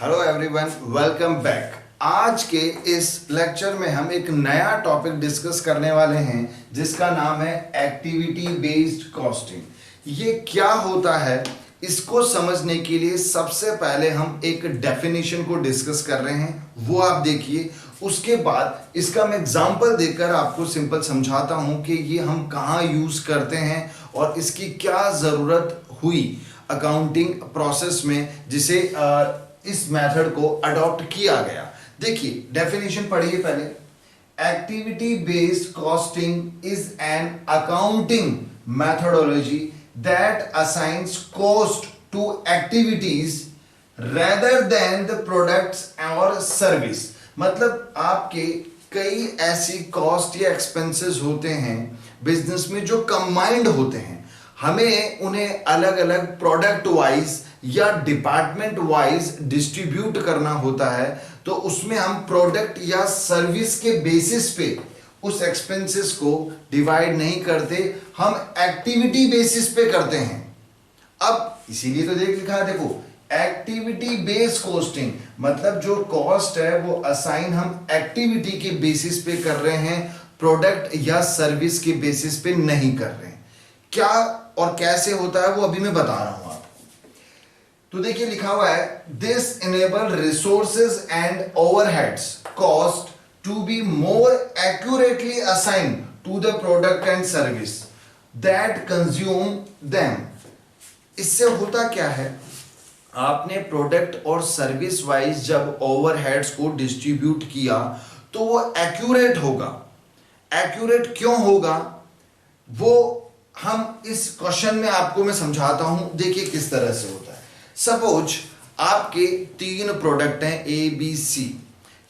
Hello everyone, welcome back. आज के इस लेक्चर में हम एक नया टॉपिक डिस्कस करने वाले हैं जिसका नाम है एक्टिविटी बेस्ड कॉस्टिंग। ये क्या होता है, इसको समझने के लिए सबसे पहले हम एक डेफिनेशन को डिस्कस कर रहे हैं, वो आप देखिए। उसके बाद इसका मैं एग्जांपल देकर आपको सिंपल समझाता हूं कि ये हम कहाँ यूज करते हैं और इसकी क्या ज़रूरत हुई अकाउंटिंग प्रोसेस में, जिसे इस मेथड को अडॉप्ट किया गया। देखिए डेफिनेशन पढ़िए पहले। Activity based costing is an accounting methodology that assigns cost to activities rather than the products or service। मतलब आपके कई ऐसी कॉस्ट या एक्सपेंसेस होते हैं बिजनेस में जो कंबाइंड होते हैं, हमें उन्हें अलग अलग प्रोडक्ट वाइज या डिपार्टमेंट वाइज डिस्ट्रीब्यूट करना होता है। तो उसमें हम प्रोडक्ट या सर्विस के बेसिस पे उस एक्सपेंसेस को डिवाइड नहीं करते, हम एक्टिविटी बेसिस पे करते हैं। अब इसीलिए तो लिखा है, देखो एक्टिविटी बेस्ड कॉस्टिंग मतलब जो कॉस्ट है वो असाइन हम एक्टिविटी के बेसिस पे कर रहे हैं, प्रोडक्ट या सर्विस के बेसिस पे नहीं कर रहे हैं। क्या और कैसे होता है वो अभी मैं बता रहा हूं आपको। तो देखिए लिखा हुआ है, this enable resources and overheads cost to be more accurately assign to the product and service that consume them. इससे होता क्या है, आपने प्रोडक्ट और सर्विस वाइज जब ओवरहेड्स को डिस्ट्रीब्यूट किया तो वो एक्यूरेट होगा। एक्यूरेट क्यों होगा वो हम इस क्वेश्चन में आपको मैं समझाता हूं। देखिए किस तरह से होता है। सपोज आपके 3 प्रोडक्ट हैं ए बी सी,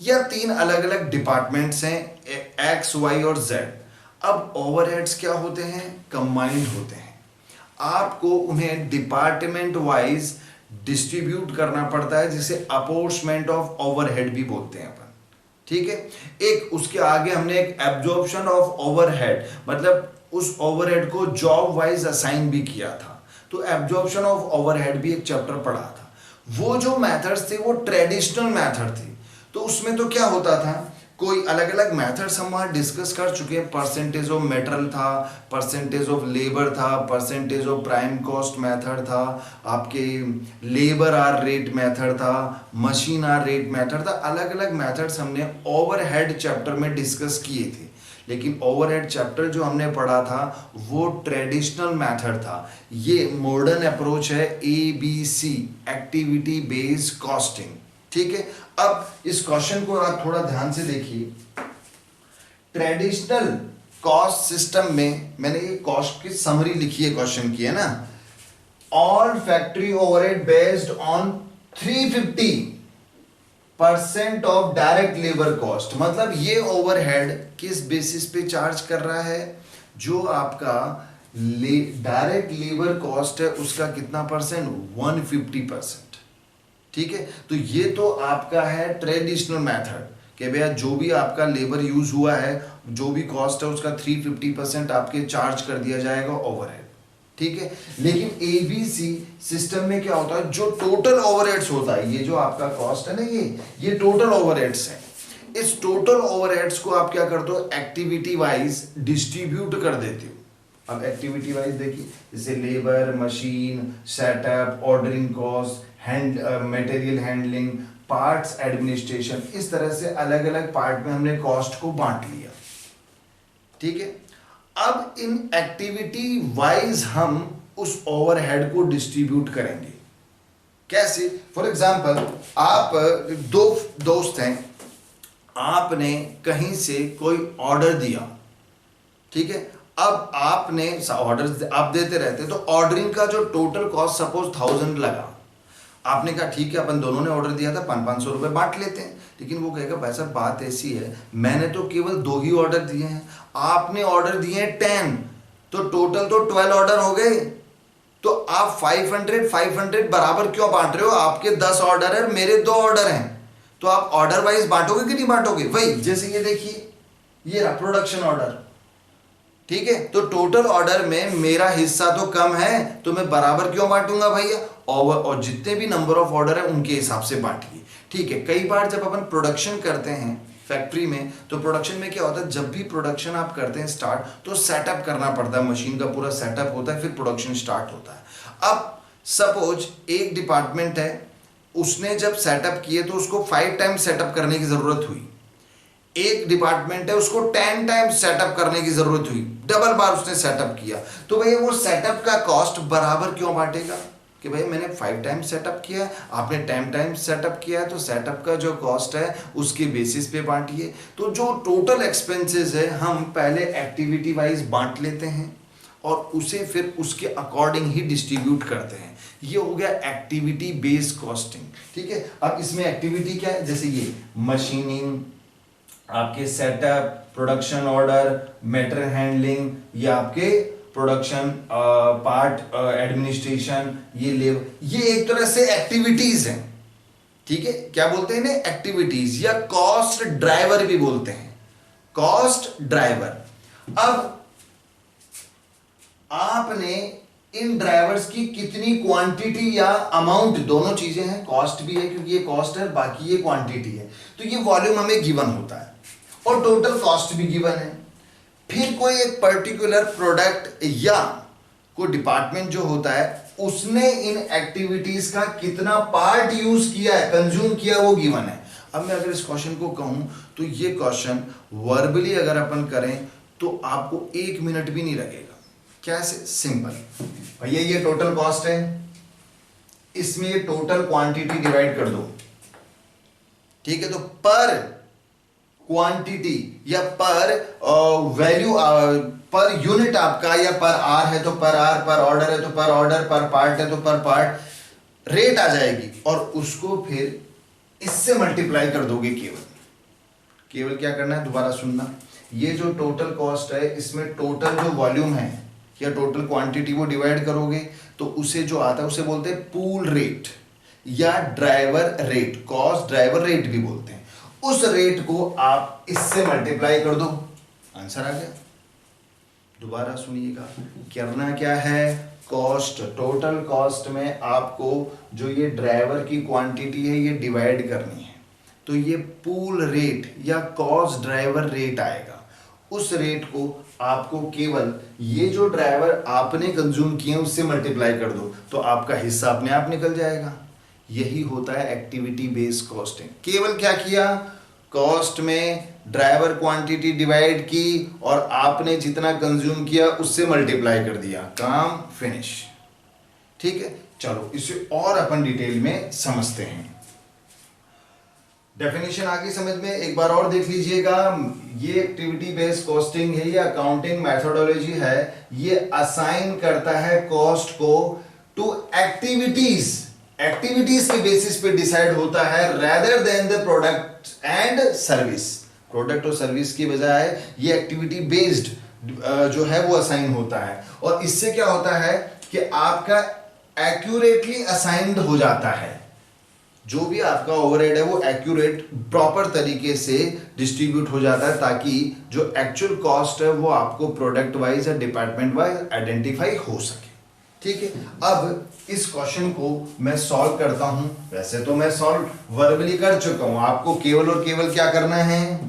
या 3 अलग अलग डिपार्टमेंट्स हैं एक्स वाई और जेड। अब ओवरहेड्स क्या होते हैं, कंबाइंड होते हैं। आपको उन्हें डिपार्टमेंट वाइज डिस्ट्रीब्यूट करना पड़ता है, जिसे अपॉर्चमेंट ऑफ ओवरहेड भी बोलते हैं अपन। ठीक है। एक उसके आगे हमने एक एब्जॉर्प्शन ऑफ ओवरहेड, मतलब उस ओवरहेड को जॉब वाइज असाइन भी किया था। तो एब्जॉर्प्शन ऑफ ओवरहेड भी एक चैप्टर पढ़ा था। वो जो मेथड्स थे वो ट्रेडिशनल मेथड थे। तो उसमें तो क्या होता था, कोई अलग अलग मेथड्स हम वहां डिस्कस कर चुके हैं। परसेंटेज ऑफ मेटेरियल था, परसेंटेज ऑफ लेबर था, percentage of prime cost method था, आपके लेबर आर रेट मेथड था, मशीन आर रेट मेथड था। अलग अलग मेथड्स हमने ओवरहेड चैप्टर में डिस्कस किए थे। लेकिन ओवरहेड चैप्टर जो हमने पढ़ा था वो ट्रेडिशनल मेथड था। ये मॉडर्न अप्रोच है ABC एक्टिविटी बेस्ड कॉस्टिंग। ठीक है। अब इस क्वेश्चन को आप थोड़ा ध्यान से देखिए। ट्रेडिशनल कॉस्ट सिस्टम में मैंने ये कॉस्ट की समरी लिखी है क्वेश्चन की, है ना। All factory overhead based on 350% of direct labour cost. मतलब ये ओवरहेड किस बेसिस पे चार्ज कर रहा है, जो आपका डायरेक्ट लेबर कॉस्ट है उसका कितना परसेंट, 150%। ठीक है। तो ये तो आपका है ट्रेडिशनल मेथड कि भैया जो भी आपका लेबर यूज हुआ है, जो भी कॉस्ट है उसका 350% आपके चार्ज कर दिया जाएगा ओवरहेड। ठीक है। लेकिन ABC सिस्टम में क्या होता है, जो टोटल ओवरहेड्स होता है, ये जो आपका कॉस्ट है ना, ये टोटल ओवरहेड्स है। इस टोटल ओवरहेड्स को आप क्या करते हो, एक्टिविटी वाइज डिस्ट्रीब्यूट कर देते हो। अब एक्टिविटी वाइज देखिए, जैसे labour, machine, setup, ordering cost, material handling, parts administration, इस तरह से अलग अलग पार्ट में हमने कॉस्ट को बांट लिया। ठीक है। अब इन एक्टिविटी वाइज हम उस ओवरहेड को डिस्ट्रीब्यूट करेंगे। कैसे? फॉर एग्जांपल, आप 2 दोस्त हैं, आपने कहीं से कोई ऑर्डर दिया। ठीक है। अब आपने ऑर्डर आप देते रहते, तो ऑर्डरिंग का जो टोटल कॉस्ट सपोज 1000 लगा। आपने कहा ठीक है, अपन दोनों ने ऑर्डर दिया था, 500 रुपए बांट लेते हैं। लेकिन वो कहेगा भाई साहब बात ऐसी है, मैंने तो केवल 2 ही ऑर्डर दिए हैं, आपने ऑर्डर दिए हैं 10, तो टोटल तो 12 ऑर्डर हो गए। तो आप 500 बराबर क्यों बांट रहे हो? आपके 10 ऑर्डर है, मेरे 2 ऑर्डर हैं, तो आप ऑर्डर वाइज बांटोगे कि नहीं बांटोगे? वही जैसे ये देखिए, ये रहा प्रोडक्शन ऑर्डर। ठीक है, तो टोटल ऑर्डर में मेरा हिस्सा तो कम है, तो मैं बराबर क्यों बांटूंगा भैया, और जितने भी नंबर ऑफ ऑर्डर है उनके हिसाब से बांटिए। ठीक है, कई बार जब अपन प्रोडक्शन करते हैं फैक्ट्री में, तो प्रोडक्शन में क्या होता है, जब भी प्रोडक्शन आप करते हैं स्टार्ट, तो सेटअप करना पड़ता है, मशीन का पूरा सेटअप होता है, फिर प्रोडक्शन स्टार्ट होता है। अब सपोज एक डिपार्टमेंट है, उसने जब सेटअप किए तो उसको 5 टाइम्स सेटअप करने की जरूरत हुई। एक डिपार्टमेंट है, उसको 10 टाइम्स सेटअप करने की जरूरत हुई, डबल बार उसने सेटअप किया, तो भैया वो सेटअप का कॉस्ट बराबर क्यों बांटेगा, कि भाई मैंने 5 टाइम्स सेटअप किया, आपने 10 टाइम्स सेटअप किया है, तो सेटअप का जो कॉस्ट है उसके बेसिस पे बांटिए। तो जो टोटल एक्सपेंसेस है हम पहले एक्टिविटी वाइज बांट लेते हैं और उसे फिर उसके अकॉर्डिंग ही डिस्ट्रीब्यूट करते हैं। ये हो गया एक्टिविटी बेस्ड कॉस्टिंग। ठीक है, अब इसमें एक्टिविटी क्या है, जैसे ये मशीनिंग, आपके setup, production order, matter handling, ये आपके प्रोडक्शन पार्ट एडमिनिस्ट्रेशन, ये लेव, ये एक तरह से एक्टिविटीज हैं। ठीक है, क्या बोलते हैं इन्हें, एक्टिविटीज, या कॉस्ट ड्राइवर भी बोलते हैं, कॉस्ट ड्राइवर। अब आपने इन ड्राइवर्स की कितनी क्वांटिटी या अमाउंट, दोनों चीजें हैं, कॉस्ट भी है क्योंकि ये कॉस्ट है, बाकी ये क्वांटिटी है, तो ये वॉल्यूम हमें गिवन होता है और टोटल कॉस्ट भी गिवन है। फिर कोई एक पर्टिकुलर प्रोडक्ट या कोई डिपार्टमेंट जो होता है, उसने इन एक्टिविटीज का कितना पार्ट यूज किया है, कंज्यूम किया, वो गिवन है। अब मैं अगर इस क्वेश्चन को कहूं तो ये क्वेश्चन वर्बली अगर अपन करें तो आपको 1 मिनट भी नहीं लगेगा। कैसे, सिंपल भैया, ये टोटल कॉस्ट है, इसमें ये टोटल क्वांटिटी डिवाइड कर दो। ठीक है, तो पर क्वांटिटी या पर वैल्यू पर यूनिट आपका, या पर आर है तो पर आर, पर ऑर्डर है तो पर ऑर्डर, पर पार्ट है तो पर पार्ट रेट आ जाएगी, और उसको फिर इससे मल्टीप्लाई कर दोगे। केवल क्या करना है, दोबारा सुनना, ये जो टोटल कॉस्ट है इसमें टोटल जो वॉल्यूम है या टोटल क्वांटिटी वो डिवाइड करोगे, तो उसे जो आता है उसे बोलते हैं पूल रेट या driver rate, cost driver rate भी बोलते हैं। उस रेट को आप इससे मल्टीप्लाई कर दो, आंसर आ गया। दोबारा सुनिएगा, करना क्या है, कॉस्ट, टोटल कॉस्ट में आपको जो ये ड्राइवर की क्वांटिटी है ये डिवाइड करनी है, तो ये पूल रेट या कॉस्ट ड्राइवर रेट आएगा। उस रेट को आपको केवल ये जो ड्राइवर आपने कंज्यूम किए उससे मल्टीप्लाई कर दो, तो आपका हिस्सा अपने आप निकल जाएगा। यही होता है एक्टिविटी बेस्ड कॉस्टिंग। केवल क्या किया, कॉस्ट में ड्राइवर क्वांटिटी डिवाइड की और आपने जितना कंज्यूम किया उससे मल्टीप्लाई कर दिया, काम फिनिश। ठीक है, चलो इसे और अपन डिटेल में समझते हैं। डेफिनेशन आगे समझ में, एक बार और देख लीजिएगा। ये एक्टिविटी बेस्ड कॉस्टिंग है, ये अकाउंटिंग मेथोडोलॉजी है, ये असाइन करता है कॉस्ट को टू एक्टिविटीज, एक्टिविटीज के बेसिस पे डिसाइड होता है, rather than the product and service. Product और सर्विस की बजाय ये एक्टिविटी बेस्ड जो है वो असाइन होता है, और इससे क्या होता है कि आपका एक्यूरेटली असाइंड हो जाता है, जो भी आपका ओवरहेड है वो एक्यूरेट प्रॉपर तरीके से डिस्ट्रीब्यूट हो जाता है, ताकि जो एक्चुअल कॉस्ट है वो आपको प्रोडक्ट वाइज या डिपार्टमेंट वाइज आइडेंटिफाई हो सके। ठीक है, अब इस क्वेश्चन को मैं सॉल्व करता हूं। वैसे तो मैं सॉल्व वर्बली कर चुका हूं, आपको केवल और केवल क्या करना है,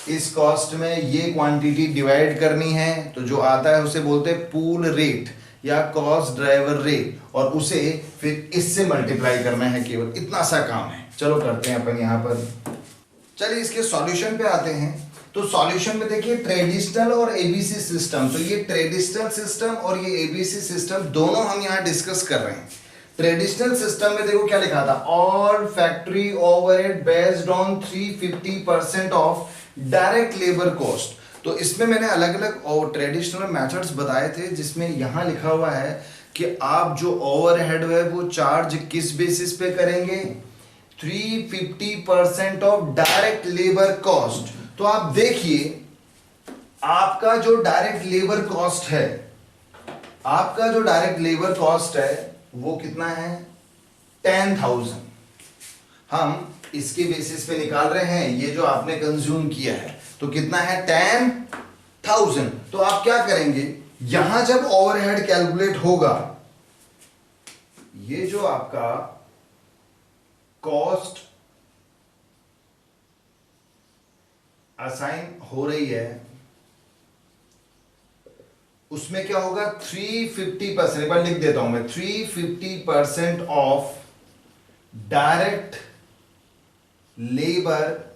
इस कॉस्ट में ये क्वांटिटी डिवाइड करनी है, तो जो आता है उसे बोलते हैं पूल रेट या कॉस्ट ड्राइवर रेट, और उसे फिर इससे मल्टीप्लाई करना है, केवल इतना सा काम है। चलो करते हैं अपन यहां पर। चलिए इसके सॉल्यूशन पे आते हैं। तो सॉल्यूशन में देखिए ट्रेडिशनल और एबीसी सिस्टम, तो ये ट्रेडिशनल सिस्टम और ये एबीसी सिस्टम दोनों हम यहां डिस्कस कर रहे हैं। ट्रेडिशनल सिस्टम में देखो क्या लिखा था, all factory overhead based on 350% of direct labour cost. तो इसमें मैंने अलग अलग और ट्रेडिशनल मेथड्स बताए थे, जिसमें यहां लिखा हुआ है कि आप जो ओवरहेड है वो चार्ज किस बेसिस पे करेंगे, 350% ऑफ डायरेक्ट लेबर कॉस्ट। तो आप देखिए आपका जो डायरेक्ट लेबर कॉस्ट है, आपका जो डायरेक्ट लेबर कॉस्ट है वो कितना है, 10,000। हम इसके बेसिस पे निकाल रहे हैं ये जो आपने कंज्यूम किया है, तो कितना है 1000। तो आप क्या करेंगे, यहां जब ओवरहेड कैलकुलेट होगा, ये जो आपका कॉस्ट असाइन हो रही है उसमें क्या होगा, 350%, एक बार लिख देता हूं मैं, 350% ऑफ डायरेक्ट लेबर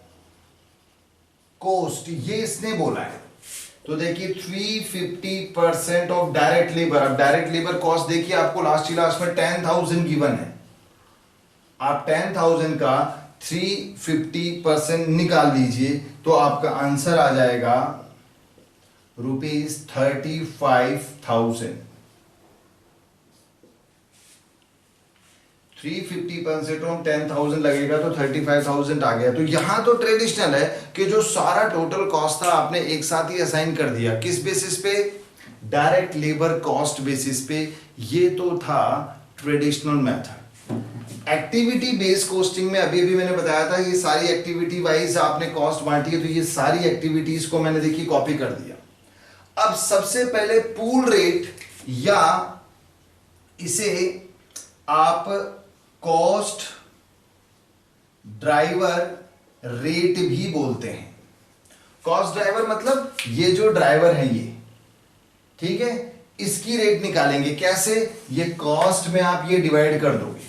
कॉस्ट, ये इसने बोला है। तो देखिए 350% ऑफ डायरेक्ट लेबर, अब डायरेक्ट लेबर कॉस्ट देखिए आपको लास्ट में 10,000 गिवन है, आप 10,000 का 350% निकाल दीजिए तो आपका आंसर आ जाएगा ₹35,000। 350% ऑफ 10,000 लगेगा तो 35,000 आ गया। तो यहां तो ट्रेडिशनल है कि जो सारा टोटल कॉस्ट था आपने एक साथ ही असाइन कर दिया, किस बेसिस पे, डायरेक्ट लेबर कॉस्ट बेसिस पे। ये तो था traditional method. Activity based costing में अभी मैंने बताया था, ये सारी एक्टिविटी वाइज आपने कॉस्ट बांटी है, तो ये सारी एक्टिविटीज को मैंने देखिए कॉपी कर दिया। अब सबसे पहले पूल रेट, या इसे आप कॉस्ट ड्राइवर रेट भी बोलते हैं। कॉस्ट ड्राइवर मतलब ये जो ड्राइवर है ये, ठीक है, इसकी रेट निकालेंगे कैसे, ये कॉस्ट में आप ये डिवाइड कर दोगे।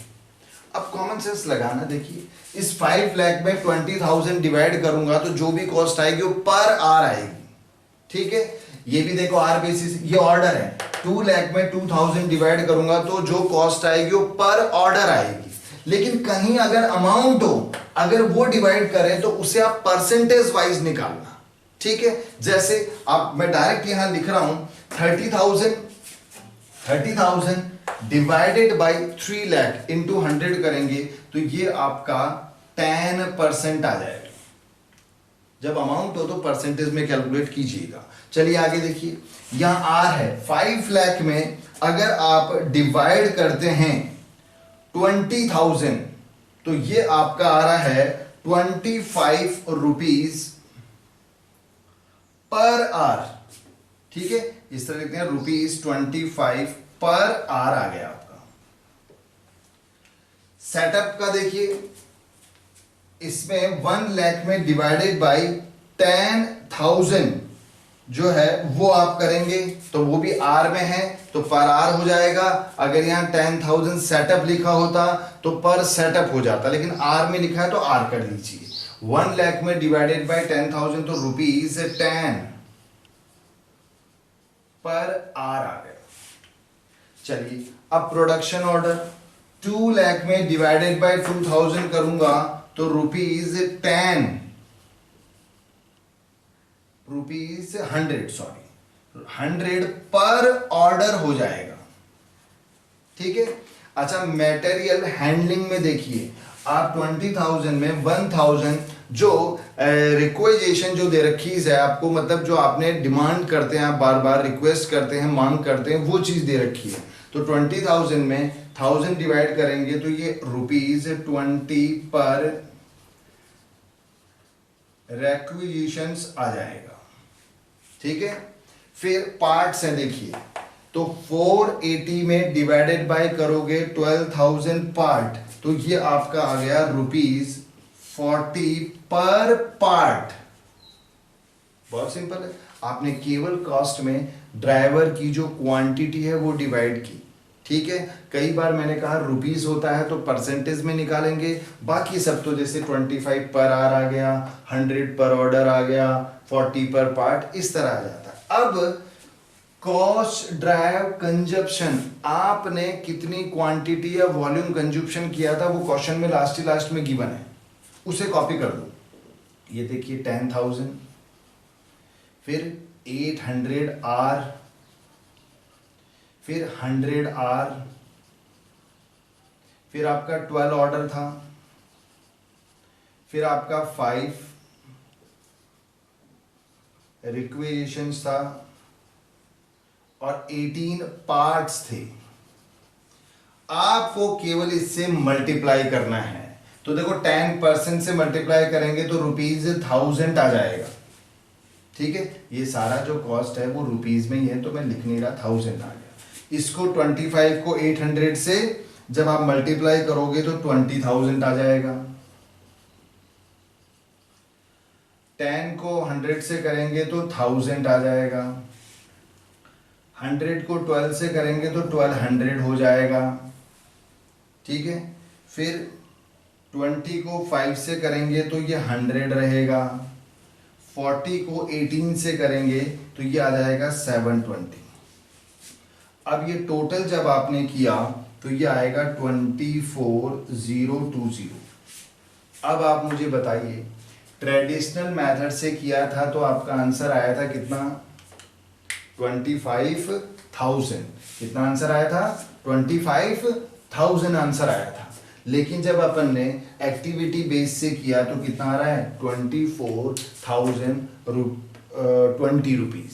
अब कॉमन सेंस लगाना, देखिए इस 5 लाख में 20,000 डिवाइड करूंगा तो जो भी कॉस्ट आएगी वो पर आर आएगी, ठीक है। ये भी देखो आर बेसिस, ये ऑर्डर है, 2 लाख में 2,000 डिवाइड करूंगा तो जो कॉस्ट आएगी वो पर ऑर्डर आएगी। लेकिन कहीं अगर अमाउंट हो, अगर वो डिवाइड करें तो उसे आप परसेंटेज वाइज निकालना, ठीक है। जैसे आप, मैं डायरेक्ट यहां लिख रहा हूं 30,000 डिवाइडेड बाय 3 लाख इंटू 100 करेंगे तो ये आपका 10% आ जाएगा। जब अमाउंट हो तो परसेंटेज में कैलकुलेट कीजिएगा। चलिए आगे देखिए, यहां आर है, 5 लाख में अगर आप डिवाइड करते हैं 20,000 तो ये आपका आ रहा है 25 रुपीज पर आर, ठीक है। इस तरह लिखते हैं ₹25 पर आर आ गया आपका। सेटअप का देखिए, इसमें 1 लाख में डिवाइडेड बाय 10,000 जो है वो आप करेंगे तो वो भी आर में है तो पर आर हो जाएगा। अगर यहां 10,000 सेटअप लिखा होता तो पर सेटअप हो जाता, लेकिन आर में लिखा है तो आर कर लीजिए। 1 लाख में डिवाइडेड बाय 10,000 तो ₹10 पर आर आ गया। चलिए अब प्रोडक्शन ऑर्डर, 2 लाख में डिवाइडेड बाय 2,000 करूंगा तो ₹100 पर ऑर्डर हो जाएगा, ठीक है। अच्छा मटेरियल हैंडलिंग में देखिए, आप 20,000 में 1,000 जो रिक्वेजेशन जो दे रखी है आपको, मतलब जो आपने डिमांड करते हैं, आप बार बार रिक्वेस्ट करते हैं, मांग करते हैं, वो चीज दे रखी है। तो 20,000 में 1000 डिवाइड करेंगे तो ये ₹20 पर रिक्वेजिशंस आ जाएगा, ठीक है। फिर पार्ट्स है देखिए, तो 480 में डिवाइडेड बाय करोगे 12,000 पार्ट तो ये आपका आ गया ₹40 पर पार्ट। बहुत सिंपल है, आपने केवल कॉस्ट में ड्राइवर की जो क्वांटिटी है वो डिवाइड की, ठीक है। कई बार मैंने कहा रुपीस होता है तो परसेंटेज में निकालेंगे, बाकी सब तो जैसे 25 पर आर आ गया, 100 पर ऑर्डर आ गया, 40 पर पार्ट, इस तरह आ जाता है। अब कॉस्ट ड्राइव कंजप्शन, आपने कितनी क्वांटिटी या वॉल्यूम कंजप्शन किया था वो क्वेश्चन में लास्ट में गिवन है, उसे कॉपी कर दो। ये देखिए 10,000, फिर 800 आर, फिर 100 आर, फिर आपका 12 ऑर्डर था, फिर आपका 5 रिक्वेजिशंस था और 18 पार्ट्स थे। आपको केवल इससे मल्टीप्लाई करना है, तो देखो 10% से मल्टीप्लाई करेंगे तो ₹1000 आ जाएगा, ठीक है, ये सारा जो कॉस्ट है वो रुपीज में ही है, तो मैं लिख नहीं रहा, 1000 आ गया। इसको 25 को 800 से जब आप मल्टीप्लाई करोगे तो 20,000 आ जाएगा। 10 को 100 से करेंगे तो 1000 आ जाएगा। 100 को 12 से करेंगे तो 1200 हो जाएगा। ठीक है, फिर 20 को 5 से करेंगे तो ये 100 रहेगा। 40 को 18 से करेंगे तो ये आ जाएगा 720। अब ये टोटल जब आपने किया तो ये आएगा 24020। अब आप मुझे बताइए, ट्रेडिशनल मेथड से किया था तो आपका आंसर आया था कितना? 25,000। कितना आंसर आया था? 25,000 आंसर आया था। लेकिन जब अपन ने एक्टिविटी बेस से किया तो कितना आ रहा है? 24,020 रुपीज।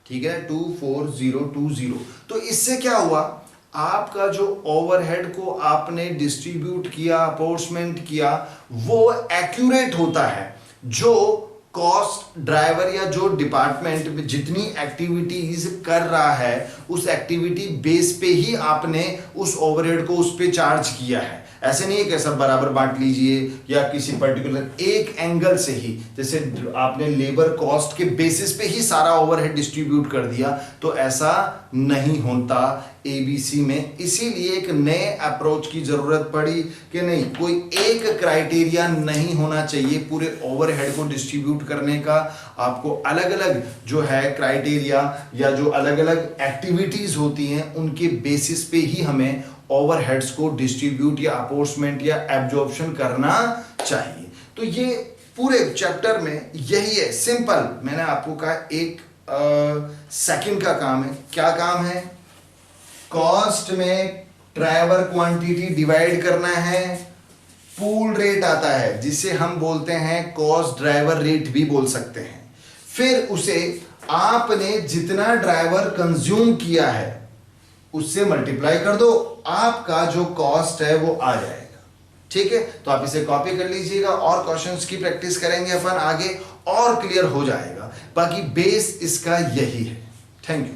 ठीक है, 24020। तो इससे क्या हुआ, आपका जो ओवरहेड को आपने डिस्ट्रीब्यूट किया, अपोर्शमेंट किया, वो एक्यूरेट होता है। जो कॉस्ट ड्राइवर या जो डिपार्टमेंट में जितनी एक्टिविटीज कर रहा है उस एक्टिविटी बेस पे ही आपने उस ओवरहेड को उस पे चार्ज किया है। ऐसे नहीं है कि सब बराबर बांट लीजिए या किसी पर्टिकुलर एक एंगल से ही, जैसे आपने लेबर कॉस्ट के बेसिस पे ही सारा ओवरहेड डिस्ट्रीब्यूट कर दिया, तो ऐसा नहीं होता एबीसी में। इसीलिए एक नए अप्रोच की जरूरत पड़ी कि नहीं, कोई एक क्राइटेरिया नहीं होना चाहिए पूरे ओवरहेड को डिस्ट्रीब्यूट करने का। आपको अलग अलग जो है क्राइटेरिया या जो अलग अलग एक्टिविटीज होती हैं उनके बेसिस पे ही हमें ओवरहेड्स को डिस्ट्रीब्यूट या अपोर्शमेंट या एब्जॉर्प्शन करना चाहिए। तो ये पूरे चैप्टर में यही है, सिंपल। मैंने आपको कहा एक सेकंड का काम है। क्या काम है? कॉस्ट में ड्राइवर क्वांटिटी डिवाइड करना है, पूल रेट आता है जिसे हम बोलते हैं कॉस्ट ड्राइवर रेट भी बोल सकते हैं। फिर उसे आपने जितना ड्राइवर कंज्यूम किया है उससे मल्टीप्लाई कर दो, आपका जो कॉस्ट है वो आ जाएगा। ठीक है, तो आप इसे कॉपी कर लीजिएगा और क्वेश्चंस की प्रैक्टिस करेंगे अपन आगे और क्लियर हो जाएगा। बाकी बेस इसका यही है। Thank you.